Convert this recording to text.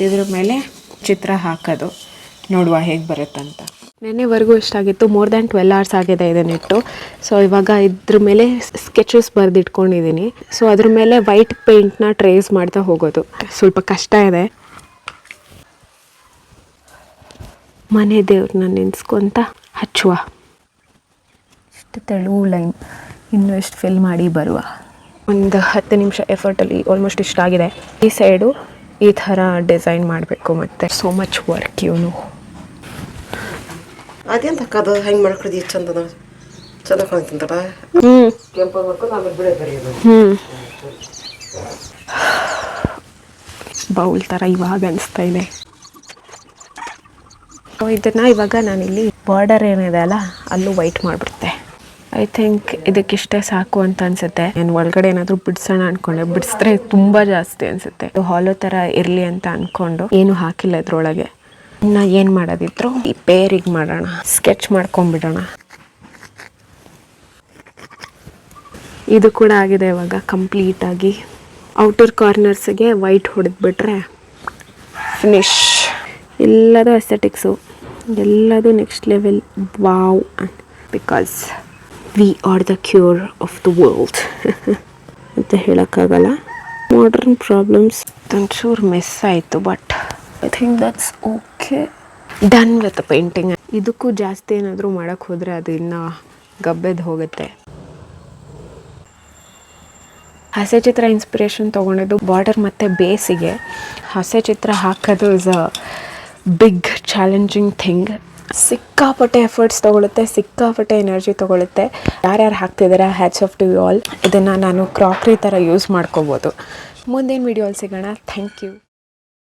ಇದ್ರ ಮೇಲೆ ಚಿತ್ರ ಹಾಕೋದು, ನೋಡುವ ಹೇಗೆ ಬರುತ್ತಂತ. ನೆನ್ನೆವರೆಗೂ ಎಷ್ಟಾಗಿತ್ತು, ಮೋರ್ ದ್ಯಾನ್ 12 hours ಆಗಿದೆ ಇದನ್ನಿಟ್ಟು. ಸೊ ಇವಾಗ ಇದ್ರ ಮೇಲೆ ಸ್ಕೆಚಸ್ ಬರೆದಿಟ್ಕೊಂಡಿದ್ದೀನಿ. ಸೊ ಅದ್ರ ಮೇಲೆ ವೈಟ್ ಪೇಂಟ್ನ ಟ್ರೇಸ್ ಮಾಡ್ತಾ ಹೋಗೋದು ಸ್ವಲ್ಪ ಕಷ್ಟ ಇದೆ. ಮನೆ ದೇವ್ರನ್ನ ನೆನೆಸ್ಕೊಂತ ಹಚ್ಚುವ. ಇಷ್ಟು ತೆಳುವು ಲೈನ್, ಇನ್ನೂ ಎಷ್ಟು ಫಿಲ್ ಮಾಡಿ ಬರುವ. ಒಂದು 10 ನಿಮಿಷ ಎಫರ್ಟಲ್ಲಿ ಆಲ್ಮೋಸ್ಟ್ ಇಷ್ಟಾಗಿದೆ. ಈ ಸೈಡು ಈ ಥರ ಡಿಸೈನ್ ಮಾಡಬೇಕು. ಮತ್ತು ಸೋ ಮಚ್ ವರ್ಕ್ ಇವನು. ಅದೇಂತ ಅದು ಹೆಂಗೆ ಮಾಡ್ಕೊಡಿ ಚಂದದ ಚಂದ ಕಾಣ್ತಂತಲ್ಲ. ಕೆಂಪು ಮಾಡ್ಕೊಂಡು ಆಮೇಲೆ ಬಿಳೆ ಬರೆಯೋದು. ಬೌಲ್ ಥರ ಇವಾಗ ಅನಿಸ್ತಾ ಇದೆ. ಇದನ್ನು ಇವಾಗ ನಾನಿಲ್ಲಿ ಬಾರ್ಡರ್ ಏನಿದೆ ಅಲ್ಲ ಅಲ್ಲೂ ವೈಟ್ ಮಾಡಿಬಿಡ್ತೆ. ಐ ಥಿಂಕ್ ಇದಕ್ಕಿಷ್ಟೇ ಸಾಕು ಅಂತ ಅನಿಸುತ್ತೆ. ನಾನು ಒಳಗಡೆ ಏನಾದರೂ ಬಿಡಿಸೋಣ ಅಂದ್ಕೊಂಡೆ, ಬಿಡಿಸಿದ್ರೆ ತುಂಬ ಜಾಸ್ತಿ ಅನಿಸುತ್ತೆ. ಹಾಲೋ ಥರ ಇರಲಿ ಅಂತ ಅಂದ್ಕೊಂಡು ಏನು ಹಾಕಿಲ್ಲ ಇದ್ರೊಳಗೆ. ಇನ್ನು ಏನು ಮಾಡೋದಿದ್ರು ಈ ಪೇರಿಗೆ ಮಾಡೋಣ, ಸ್ಕೆಚ್ ಮಾಡ್ಕೊಂಬಿಡೋಣ. ಇದು ಕೂಡ ಆಗಿದೆ ಇವಾಗ ಕಂಪ್ಲೀಟಾಗಿ. ಔಟರ್ ಕಾರ್ನರ್ಸ್ಗೆ ವೈಟ್ ಹೊಡೆದ್ಬಿಟ್ರೆ ಫಿನಿಶ್. ಎಲ್ಲದೂ ಅಸ್ಥೆಟಿಕ್ಸು, ಎಲ್ಲದೂ next level. Wow, because we are the cure of the world ಅಂತ ಹೇಳೋಕ್ಕಾಗಲ್ಲ. ಮಾಡರ್ನ್ ಪ್ರಾಬ್ಲಮ್ಸ್ ಒಂಚೂರು ಮಿಸ್ ಆಯಿತು, but I think that's okay. Done with painting. ಇದಕ್ಕೂ ಜಾಸ್ತಿ ಏನಾದರೂ ಮಾಡೋಕ್ಕೆ ಹೋದರೆ ಅದು ಇನ್ನೂ ಗಬ್ಬೆದ್ದು ಹೋಗುತ್ತೆ. ಹಸೆ ಚಿತ್ರ ಇನ್ಸ್ಪಿರೇಷನ್ ತೊಗೊಂಡಿದ್ದು ಬಾರ್ಡರ್ ಮತ್ತು ಬೇಸಿಗೆ. ಹಸೆ ಚಿತ್ರ ಹಾಕೋದು is a big challenging thing. ಸಿಕ್ಕಾಪಟ್ಟೆ ಎಫರ್ಟ್ಸ್ ತೊಗೊಳುತ್ತೆ, ಸಿಕ್ಕಾಪಟ್ಟೆ ಎನರ್ಜಿ ತೊಗೊಳುತ್ತೆ. ಯಾರ್ಯಾರು ಹಾಕ್ತಿದ್ದಾರೆ, hats off to you all. ಇದನ್ನು ನಾನು ಕ್ರಾಕ್ರಿ ಥರ ಯೂಸ್ ಮಾಡ್ಕೋಬೋದು. ಮುಂದೇನು ವೀಡಿಯೋಲ್ಲಿ ಸಿಗೋಣ. Thank you.